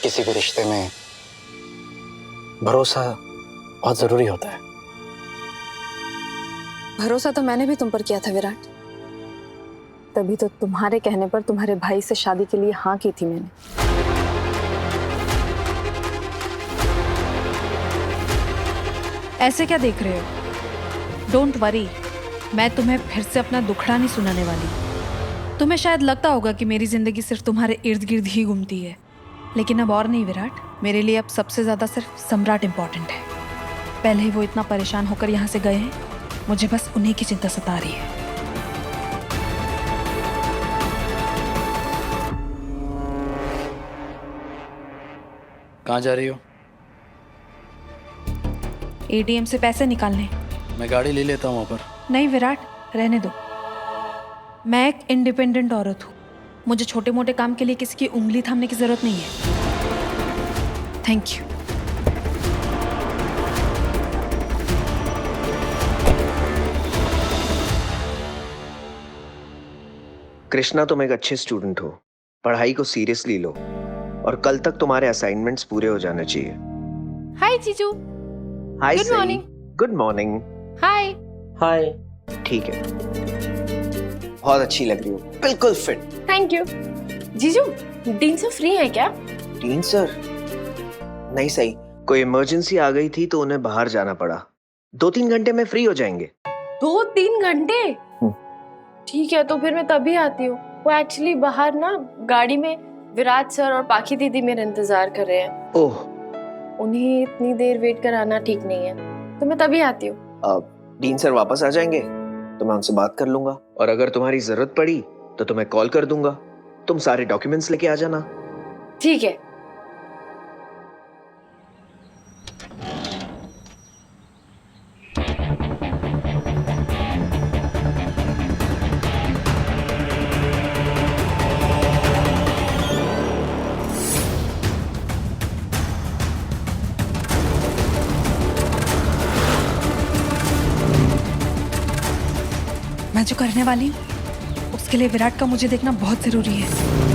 किसी भी रिश्ते में भरोसा बहुत जरूरी होता है। भरोसा तो मैंने भी तुम पर किया था विराट, तभी तो तुम्हारे कहने पर तुम्हारे भाई से शादी के लिए हाँ की थी मैंने। ऐसे क्या देख रहे हो? डोंट वरी, मैं तुम्हें फिर से अपना दुखड़ा नहीं सुनाने वाली। तुम्हें शायद लगता होगा कि मेरी जिंदगी सिर्फ तुम्हारे इर्द गिर्द ही घूमती है, लेकिन अब और नहीं विराट। मेरे लिए अब सबसे ज्यादा सिर्फ सम्राट इम्पोर्टेंट है। पहले ही वो इतना परेशान होकर यहाँ से गए हैं, मुझे बस उन्हीं की चिंता सता रही है। कहाँ जा रही हो? एटीएम से पैसे निकालने। मैं गाड़ी ले लेता हूँ वहाँ पर। नहीं विराट, रहने दो। मैं एक इंडिपेंडेंट औरत हूँ, मुझे छोटे मोटे काम के लिए किसी की उंगली थामने की जरूरत नहीं है। Thank you. कृष्णा, तुम एक अच्छे स्टूडेंट हो, पढ़ाई को सीरियसली लो और कल तक तुम्हारे असाइनमेंट्स पूरे हो जाने चाहिए। हाय जीजू। Hi Good morning. Good morning. Hi. Hi. ठीक है, बहुत अच्छी लग रही हो, बिल्कुल फिट। Thank you. जीजू, डीन से फ्री है क्या? Dean sir? नहीं सही, कोई इमरजेंसी आ गई थी तो उन्हें बाहर जाना पड़ा। 2-3 घंटे में फ्री हो जाएंगे। 2-3 घंटे? ठीक है, तो फिर मैं तभी आती हूँ। वो एक्चुअली बाहर ना गाड़ी में विराट सर और पाखी दीदी मेरा इंतजार कर रहे हैं। ओह, उन्हें इतनी देर वेट कराना ठीक नहीं है, तो मैं तभी आती हूँ। अब डीन सर वापस आ जाएंगे तो मैं उनसे बात कर लूंगा, और अगर तुम्हारी जरूरत पड़ी तो तुम्हें कॉल कर दूंगा। तुम सारे डॉक्यूमेंट्स लेके आ जाना। ठीक है। मैं जो करने वाली हूँ उसके लिए विराट का मुझे देखना बहुत जरूरी है।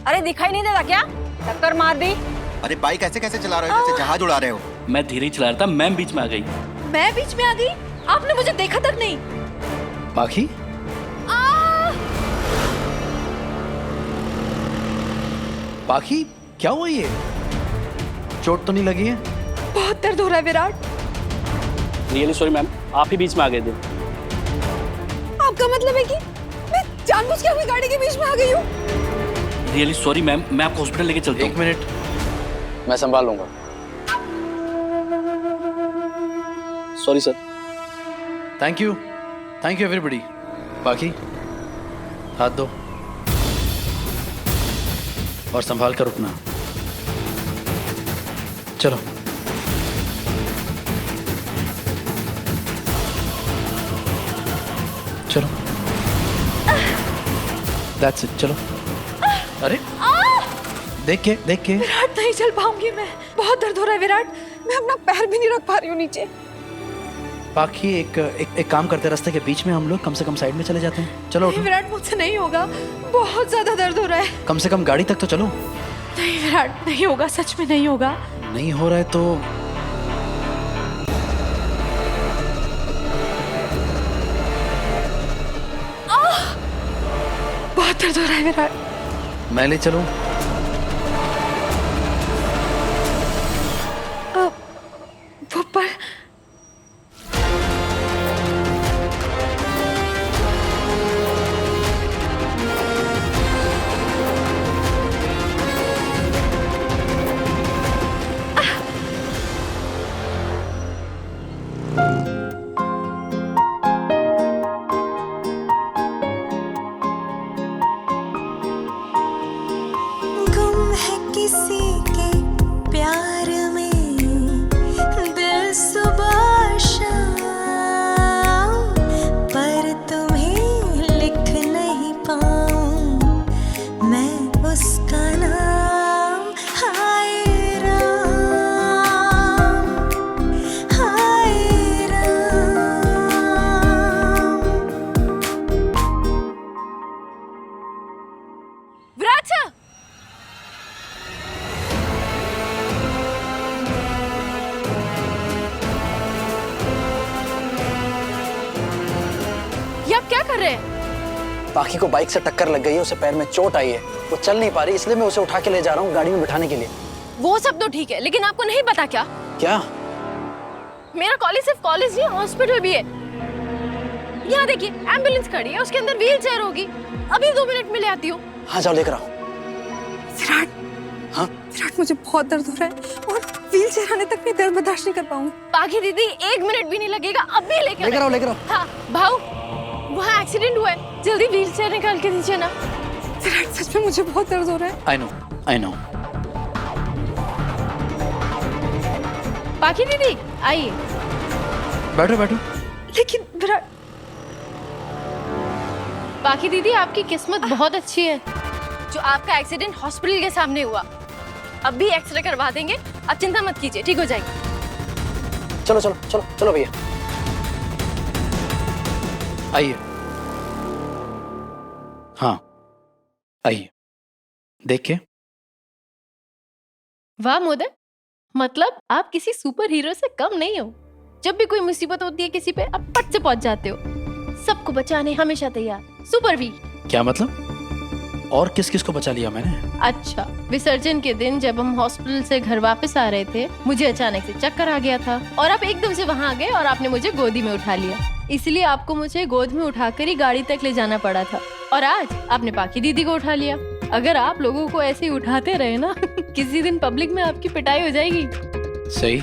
अरे दिखाई नहीं देता क्या? टक्कर मार दी। अरे बाइक ऐसे कैसे चला रहे हो जैसे जहाज उड़ा रहे हो? मैं धीरे ही चला रहा था, मैम बीच में आ गई। मैं बीच में आ गई? आपने मुझे देखा तक नहीं। पाखी? पाखी, क्या हुआ ये? चोट तो नहीं लगी है? बहुत दर्द हो रहा है विराट। रियली सॉरी मैम, आप ही बीच में आ गए थे। आपका मतलब है कि मैं जानबूझ के अपनी गाड़ी के बीच में आ गई हूँ? रियली सॉरी मैम, मैं आपको हॉस्पिटल लेके चलता हूँ। 1 मिनट, मैं संभाल लूंगा। Sorry sir. Thank you everybody. पाखी, हाथ दो और संभाल कर उठना। चलो चलो, दैट्स इट, चलो। अरे देख के विराट, नहीं चल पाऊंगी मैं, बहुत दर्द हो रहा है विराट। मैं अपना पैर भी नहीं रख पा रही हूँ नीचे। बाकी एक काम करते हैं, रास्ते के बीच में हम लोग कम से कम साइड में चले जाते हैं। चलो नहीं विराट, मुझसे नहीं होगा, बहुत ज्यादा दर्द हो रहा है। कम से कम गाड़ी तक तो चलो। नहीं विराट, नहीं होगा, सच में नहीं होगा। नहीं हो रहा है तो बहुत दर्द हो रहा है विराट। मैं ले चलूं? वो पर रहे हैं? पाखी को बाइक से टक्कर लग गई है, उसे पैर में चोट आई है, वो चल नहीं पा रही, इसलिए मैं उसे उठा के ले जा रहा हूँ गाड़ी में बिठाने के लिए। वो सब तो ठीक है, लेकिन आपको नहीं पता क्या? क्या? मेरा कॉलेज सिर्फ कॉलेज नहीं, हॉस्पिटल भी है। यहाँ देखिए, एम्बुलेंस खड़ी है, उसके अंदर व्हील चेयर होगी। अभी 2 मिनट में ले आती हूँ। हाँ जाओ लेकर आओ। विराट, हाँ विराट मुझे बहुत दर्द हो रहा है और व्हील चेयर आने तक मैं दर्द बर्दाश्त नहीं कर पाऊंगी। पाखी दीदी 1 मिनट भी नहीं लगेगा, अभी लेकर आओ लेकर आओ। हाँ भाऊ, वहाँ एक्सीडेंट हुआ है, जल्दी व्हील चेयर निकाल के दीजिए ना। विराट सच में मुझे बहुत दर्द हो रहा है। I know. पाखी दीदी आइए। बैठो बैठो। लेकिन विराट, पाखी दीदी आपकी किस्मत बहुत अच्छी है जो आपका एक्सीडेंट हॉस्पिटल के सामने हुआ। अब भी एक्सरे करवा देंगे, आप चिंता मत कीजिए, ठीक हो जाएगी। चलो चलो चलो चलो भैया। आइए। हाँ आइए, देखिए। वाह मोदक, मतलब आप किसी सुपर हीरो से कम नहीं हो। जब भी कोई मुसीबत होती है किसी पे, आप पट से पहुंच जाते हो, सबको बचाने हमेशा तैयार। Super V. क्या मतलब? और किस किस को बचा लिया मैंने? अच्छा, विसर्जन के दिन जब हम हॉस्पिटल से घर वापस आ रहे थे, मुझे अचानक से चक्कर आ गया था और आप एकदम से वहाँ आ गए और आपने मुझे गोदी में उठा लिया। इसलिए आपको मुझे गोद में उठाकर ही गाड़ी तक ले जाना पड़ा था। और आज आपने पाखी दीदी को उठा लिया। अगर आप लोगों को ऐसे ही उठाते रहे ना किसी दिन पब्लिक में आपकी पिटाई हो जाएगी। सही,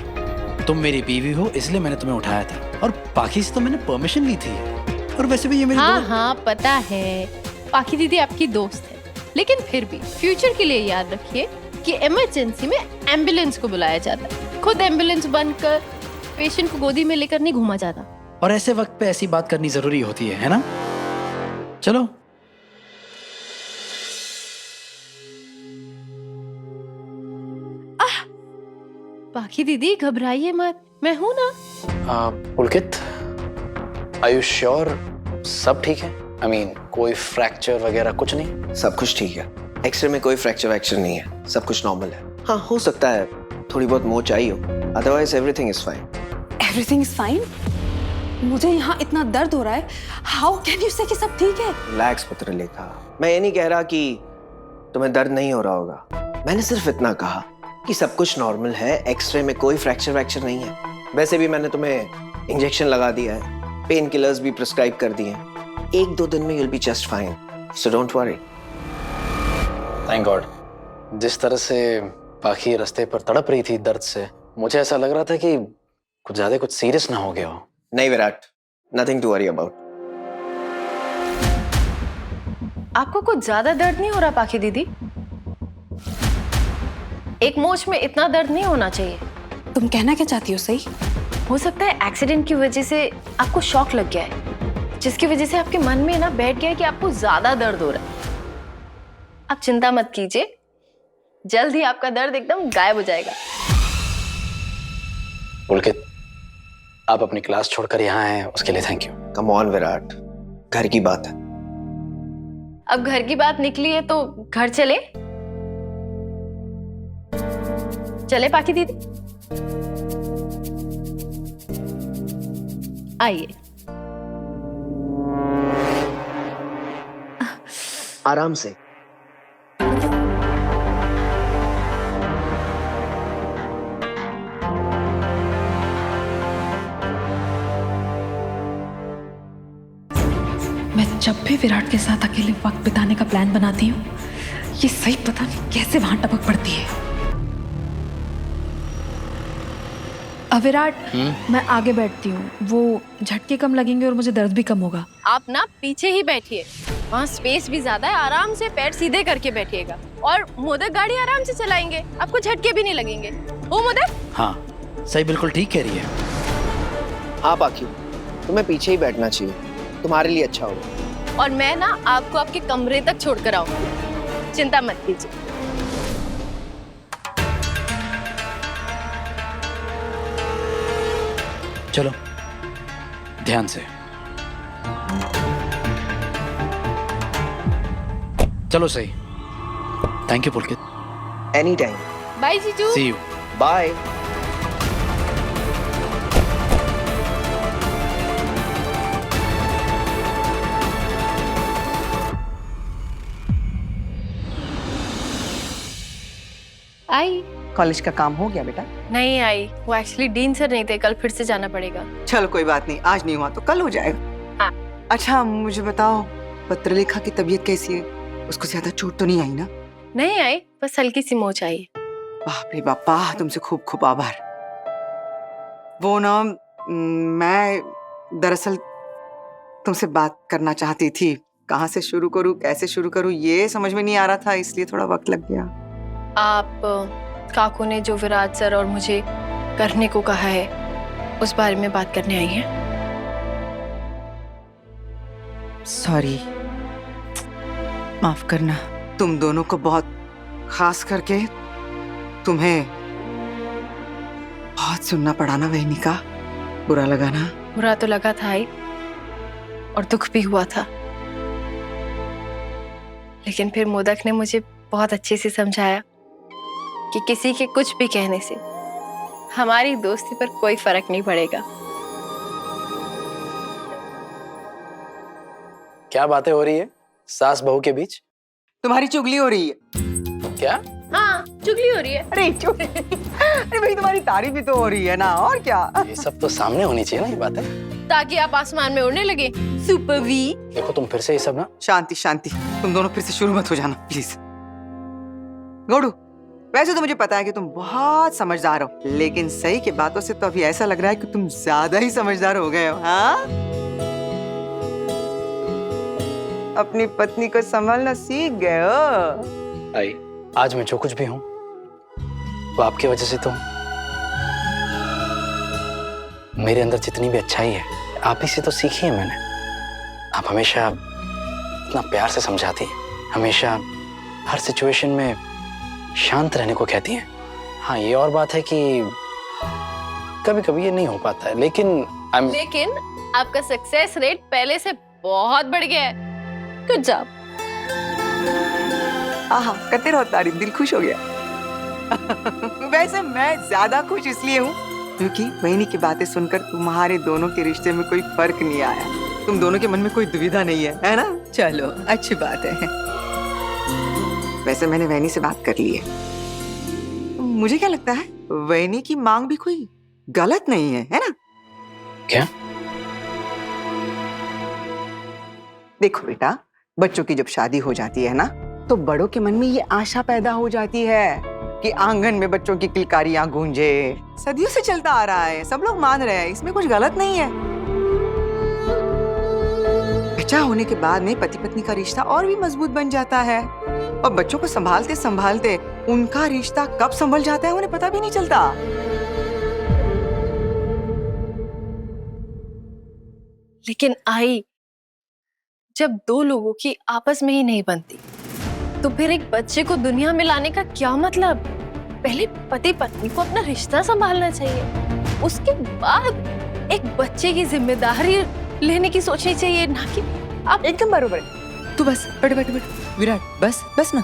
तुम मेरी बीवी हो इसलिए मैंने तुम्हें उठाया था, और पाखी से तो मैंने परमिशन ली थी। और वैसे भी ये मेरी हाँ पता है, पाखी दीदी आपकी दोस्त है, लेकिन फिर भी फ्यूचर के लिए याद रखिए कि इमरजेंसी में एम्बुलेंस को बुलाया जाता है। खुद एम्बुलेंस बनकर पेशेंट को गोदी में लेकर नहीं घूमा जाता। और ऐसे वक्त पे ऐसी बात करनी जरूरी होती है ना? चलो। पाखी दीदी घबराइए मत, मैं हूं ना। पुलकित, आर यू श्योर सब ठीक है? I mean, कोई फ्रैक्चर वगैरह कुछ नहीं? सब कुछ ठीक है, एक्सरे में कोई फ्रैक्चर वैक्चर नहीं है, सब कुछ नॉर्मल है। हाँ, हो सकता है थोड़ी बहुत मोच आई हो, otherwise everything is fine. Everything is fine? मुझे यहाँ इतना दर्द हो रहा है, हाउ कैन यू से कि सब ठीक है? रिलैक्स पत्रलेखा, मैं ये नहीं कह रहा कि तुम्हें दर्द नहीं हो रहा होगा। मैंने सिर्फ इतना कहा कि सब कुछ नॉर्मल है, एक्सरे में कोई फ्रैक्चर वैक्चर नहीं है। वैसे भी मैंने तुम्हें इंजेक्शन लगा दिया है, पेन किलर्स भी प्रिस्क्राइब कर दिए हैं। 1-2 दिन में you'll be just fine, so don't worry. Thank God. जिस तरह से पाखी रास्ते पर तड़प रही थी दर्द से, मुझे ऐसा लग रहा था कि कुछ ज्यादा कुछ सीरियस ना हो गया हो। नहीं Virat, nothing to worry about. आपको कुछ ज्यादा दर्द नहीं हो रहा पाखी दीदी? एक मोच में इतना दर्द नहीं होना चाहिए। तुम कहना क्या चाहती हो? सही, हो सकता है एक्सीडेंट की वजह से आपको शॉक लग गया है, जिसकी वजह से आपके मन में ना बैठ गया है कि आपको ज्यादा दर्द हो रहा है। आप चिंता मत कीजिए, जल्द ही आपका दर्द एकदम गायब हो जाएगा। पुलकित, आप अपनी क्लास छोड़कर यहाँ आए उसके लिए thank you. Come on Virat, घर की बात है। अब घर की बात निकली है तो घर चले पाखी दीदी, आइए। आराम से। मैं जब भी विराट के साथ अकेले वक्त बिताने का प्लान बनाती हूँ, ये सही पता नहीं कैसे वहां टपक पड़ती है। विराट, मैं आगे बैठती हूँ, वो झटके कम लगेंगे और मुझे दर्द भी कम होगा। आप ना पीछे ही बैठिए, वहाँ स्पेस भी ज्यादा है, आराम से पैर सीधे करके बैठिएगा। और मोदक गाड़ी आराम से चलाएंगे, आपको झटके भी नहीं लगेंगे। ओ मोदक? हाँ सही, बिल्कुल ठीक कह रही है। हाँ पाखी, तुम्हें पीछे ही बैठना चाहिए, तुम्हारे लिए अच्छा होगा। और मैं ना आपको आपके कमरे तक छोड़कर आऊंगी, चिंता मत कीजिए। चलो ध्यान से। चलो सही। Thank you Pulkit. Any time. Bye जीजू। See you. बाय। आई। कॉलेज का काम हो गया बेटा? नहीं आई, वो एक्चुअली डीन सर नहीं थे, कल फिर से जाना पड़ेगा। चलो कोई बात नहीं, आज नहीं हुआ तो कल हो जाएगा। हाँ। अच्छा मुझे बताओ, पत्रलेखा की तबीयत कैसी है? उसको ज्यादा चोट तो नहीं आई ना? नहीं आई, बस हल्की सी मोच आई। बाप रे बापा, तुमसे खूब खूब आभार। वो ना मैं दरअसल तुमसे बात करना चाहती थी। कहाँ से शुरू करूँ, कैसे शुरू करूँ, ये समझ में नहीं आ रहा था, इसलिए थोड़ा वक्त लग गया। आप काकू ने जो विराट सर और मुझे करने को कहा है, उस बारे में बात करने आई हैं। सॉरी, माफ करना। तुम दोनों को बहुत, खास करके तुम्हें बहुत सुनना पड़ा ना वहनी का। बुरा लगा ना? बुरा तो लगा था आई, और दुख भी हुआ था, लेकिन फिर मोदक ने मुझे बहुत अच्छे से समझाया कि किसी के कुछ भी कहने से हमारी दोस्ती पर कोई फर्क नहीं पड़ेगा। क्या बातें हो रही है सास बहू के बीच? तुम्हारी चुगली हो रही है। क्या? हाँ, चुगली हो रही है। अरे अरे भाई, तुम्हारी तारीफ भी तो हो रही है ना, और क्या। ये सब तो सामने होनी चाहिए ना ये बातें, ताकि आप आसमान में उड़ने लगे। Super V. देखो तुम फिर से ये सब ना। शांति शांति, तुम दोनों फिर से शुरू मत हो जाना प्लीज। गौड़ू, वैसे तो मुझे पता है कि तुम बहुत समझदार हो, लेकिन सही की बातों से तो अभी ऐसा लग रहा है कि तुम ज्यादा ही समझदार हो गए हो। हाँ, अपनी पत्नी को संभालना सीख गए हो। आई, आज मैं जो कुछ भी हूँ वो आपकी वजह से तो हूँ। मेरे अंदर जितनी भी अच्छाई है आप ही से तो सीखी है मैंने। आप हमेशा इतना प्यार से समझाती हैं, हमेशा हर सिचुएशन में शांत रहने को कहती हैं। हाँ, ये और बात है कि कभी कभी ये नहीं हो पाता है, लेकिन आपका सक्सेस रेट पहले से बहुत बढ़ गया है। Good job. हाँ, करते रहो तारीफ, दिल खुश हो गया। वैसे मैं ज्यादा खुश इसलिए हूँ क्योंकि वहीनी की बातें सुनकर तुम्हारे दोनों के रिश्ते में कोई फर्क नहीं आया। तुम दोनों के मन में कोई दुविधा नहीं है ना? चलो, अच्छी बात है। वैसे मैंने वहीनी से बात कर ली है। मुझे क्या लगता है, वहीनी की मांग भी कोई गलत नहीं है ना? क्या? देखो बेटा, बच्चों की जब शादी हो जाती है ना, तो बड़ों के मन में ये आशा पैदा हो जाती है कि आंगन में बच्चों की किलकारियां गूंजे। सदियों से चलता आ रहा है, सब लोग मान रहे हैं, इसमें कुछ गलत नहीं है। बच्चा होने के बाद में पति पत्नी का रिश्ता और भी मजबूत बन जाता है, और बच्चों को संभालते संभालते उनका रिश्ता कब संभल जाता है उन्हें पता भी नहीं चलता। लेकिन आई, जब दो लोगों की आपस में ही नहीं बनती, तो फिर एक बच्चे को दुनिया में लाने का क्या मतलब? पहले पति पत्नी को अपना रिश्ता संभालना चाहिए, उसके बाद एक बच्चे की जिम्मेदारी लेने की सोचनी चाहिए, ना कि आप। एकदम बरोबर है। तू बस बैठ बैठ बैठ विराट, बस बस ना।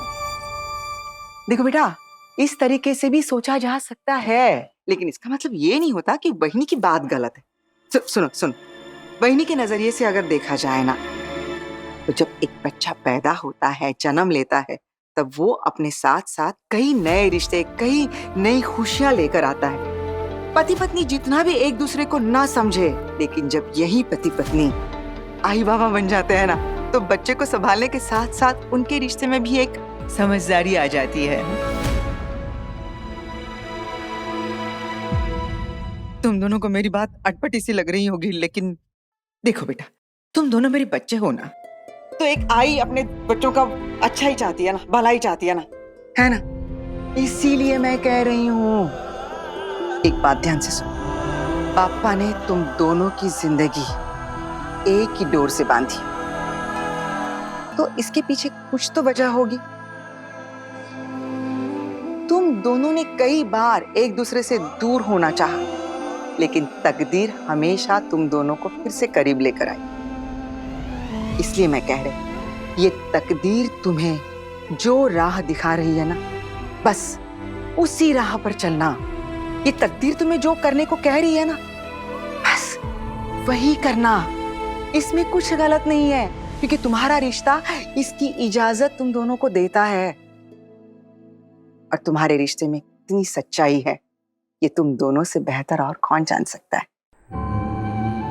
देखो बेटा, इस तरीके से भी सोचा जा सकता है, लेकिन इसका मतलब ये नहीं होता कि बहिनी की बात गलत है। सुनो सुनो, बहिनी के नजरिए से अगर देखा जाए ना, तो जब एक बच्चा पैदा होता है, जन्म लेता है, तब वो अपने साथ साथ कई नए रिश्ते, कई नई खुशियां लेकर आता है। पति पत्नी जितना भी एक दूसरे को ना समझे, लेकिन जब यही पति पत्नी आई बाबा बन जाते हैं ना, तो बच्चे को संभालने के साथ साथ उनके रिश्ते में भी एक समझदारी आ जाती है। तुम दोनों को मेरी बात अटपटी सी लग रही होगी, लेकिन देखो बेटा, तुम दोनों मेरे बच्चे हो ना, तो एक आई अपने बच्चों का अच्छा ही चाहती है ना, भलाई चाहती है ना? इसीलिए मैं कह रही हूँ, एक बात ध्यान से सुनो। पापा ने तुम दोनों की जिंदगी एक ही डोर से बांधी, तो इसके पीछे कुछ तो वजह होगी। तुम दोनों ने कई बार एक दूसरे से दूर होना चाहा, लेकिन तकदीर हमेशा तुम दोनों को फिर से करीब लेकर आई। इसलिए मैं कह रही, ये तकदीर तुम्हें जो राह दिखा रही है ना, बस उसी राह पर चलना। ये तकदीर तुम्हें जो करने को कह रही है ना, बस वही करना। इसमें कुछ गलत नहीं है, क्योंकि तुम्हारा रिश्ता इसकी इजाजत तुम दोनों को देता है। और और तुम्हारे रिश्ते में कितनी सच्चाई है ये तुम दोनों से बेहतर और कौन जान सकता है।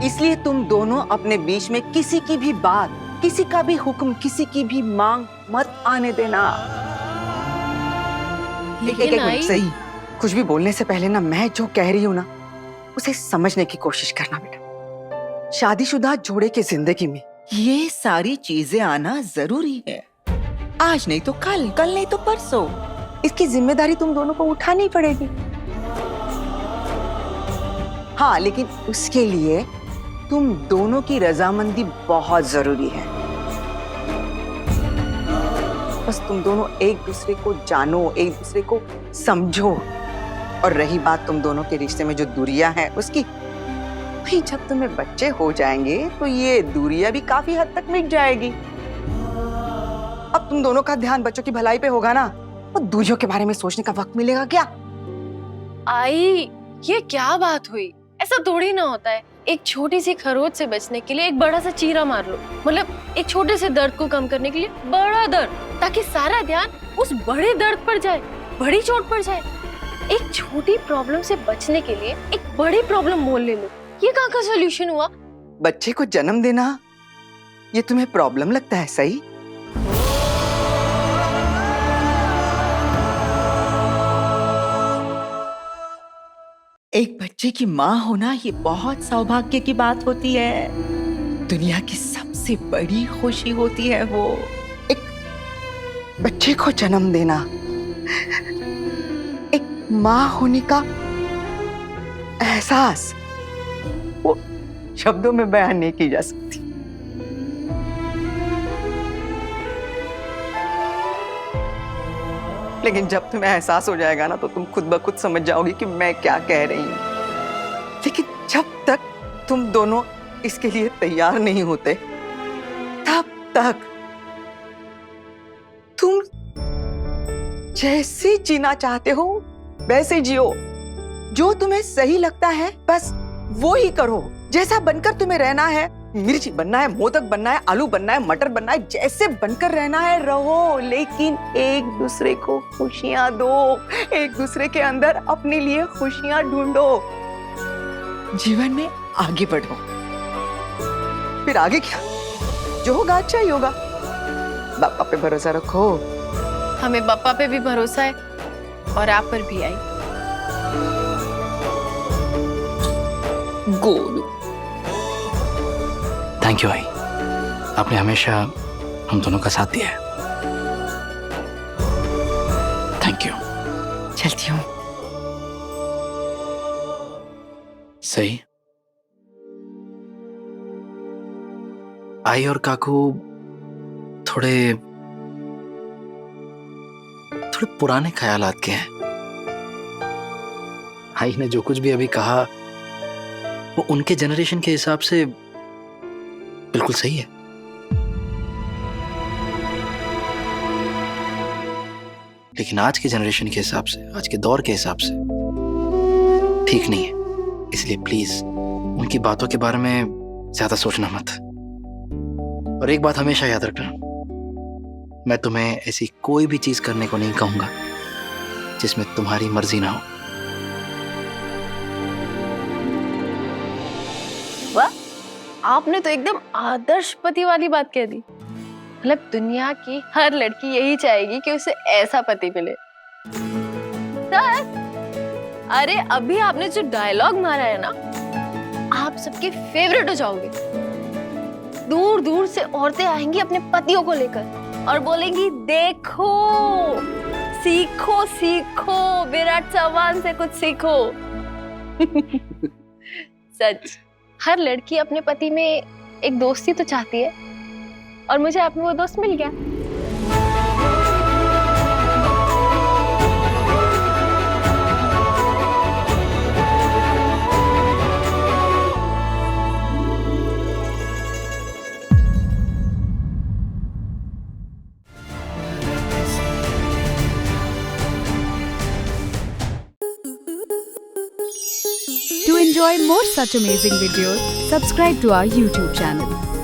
इसलिए तुम दोनों अपने बीच में किसी की भी बात, किसी का भी हुक्म, किसी की भी मांग मत आने देना। एक मिनट, आई सही, कुछ भी बोलने से पहले ना मैं जो कह रही हूँ ना उसे समझने की कोशिश करना बेटा। शादीशुदा जोड़े की जिंदगी में ये सारी चीजें आना जरूरी है। आज नहीं तो कल, कल नहीं तो परसों। इसकी जिम्मेदारी तुम दोनों को उठानी पड़ेगी। हाँ, लेकिन उसके लिए तुम दोनों की रजामंदी बहुत जरूरी है। बस तुम दोनों एक दूसरे को जानो, एक दूसरे को समझो। और रही बात तुम दोनों के रिश्ते में जो दूरियां हैं उसकी, भाई जब तुम्हें बच्चे हो जाएंगे तो ये दूरियां भी काफी हद तक मिट जाएगी। अब तुम दोनों का ध्यान बच्चों की भलाई पे होगा ना, तो दूरियों के बारे में सोचने का वक्त मिलेगा क्या? आई, ये क्या बात हुई? ऐसा थोड़ी ना होता है। एक छोटी सी खरोच से बचने के लिए एक बड़ा सा चीरा मार लो, मतलब एक छोटे से दर्द को कम करने के लिए बड़ा दर्द, ताकि सारा ध्यान उस बड़े दर्द पर जाए, बड़ी चोट पर जाए। एक छोटी प्रॉब्लम से बचने के लिए एक बड़ी प्रॉब्लम मोल ले लो, ये कहाँ का सॉल्यूशन हुआ? बच्चे को जन्म देना ये तुम्हें प्रॉब्लम लगता है? सही, एक बच्चे की माँ होना ये बहुत सौभाग्य की बात होती है। दुनिया की सबसे बड़ी खुशी होती है वो एक बच्चे को जन्म देना। एक माँ होने का एहसास वो शब्दों में बयान नहीं की जा सकती। लेकिन जब तुम्हें एहसास हो जाएगा ना तो तुम खुद ब खुद समझ जाओगी कि मैं क्या कह रही हूँ। लेकिन जब तक तुम दोनों इसके लिए तैयार नहीं होते तब तक तुम जैसे जीना चाहते हो वैसे जियो। जो तुम्हें सही लगता है बस वो ही करो। जैसा बनकर तुम्हें रहना है, मिर्ची बनना है, मोदक बनना है, आलू बनना है, मटर बनना है, जैसे बनकर रहना है रहो। लेकिन एक दूसरे को खुशियां दो, एक दूसरे के अंदर अपने लिए खुशियां ढूंढो, जीवन में आगे बढ़ो। फिर आगे क्या, जो होगा अच्छा ही होगा। बापा पे भरोसा रखो। हमें पापा पे भी भरोसा है और आप पर भी। आई गोलू, थैंक यू आई, आपने हमेशा हम दोनों का साथ दिया है। Thank you. चलती हूँ। सही, आई और काकू थोड़े पुराने ख्यालात के हैं। आई ने जो कुछ भी अभी कहा वो उनके जनरेशन के हिसाब से बिल्कुल सही है। लेकिन आज के जनरेशन के हिसाब से, आज के दौर के हिसाब से ठीक नहीं है। इसलिए प्लीज उनकी बातों के बारे में ज्यादा सोचना मत। और एक बात हमेशा याद रखना, मैं तुम्हें ऐसी कोई भी चीज करने को नहीं कहूंगा जिसमें तुम्हारी मर्जी ना हो। वाह, आपने तो एकदम आदर्श पति वाली बात कह दी। मतलब दुनिया की हर लड़की यही चाहेगी कि उसे ऐसा पति मिले। सर, अरे अभी आपने जो डायलॉग मारा है ना, आप सबके फेवरेट हो जाओगे। दूर दूर से औरतें आएंगी अपने पतियों को लेकर और बोलेंगी, देखो, सीखो सीखो, विराट चौहान से कुछ सीखो। सच, हर लड़की अपने पति में एक दोस्ती तो चाहती है, और मुझे आप में वो दोस्त मिल गया। To enjoy more such amazing videos, subscribe to our YouTube channel.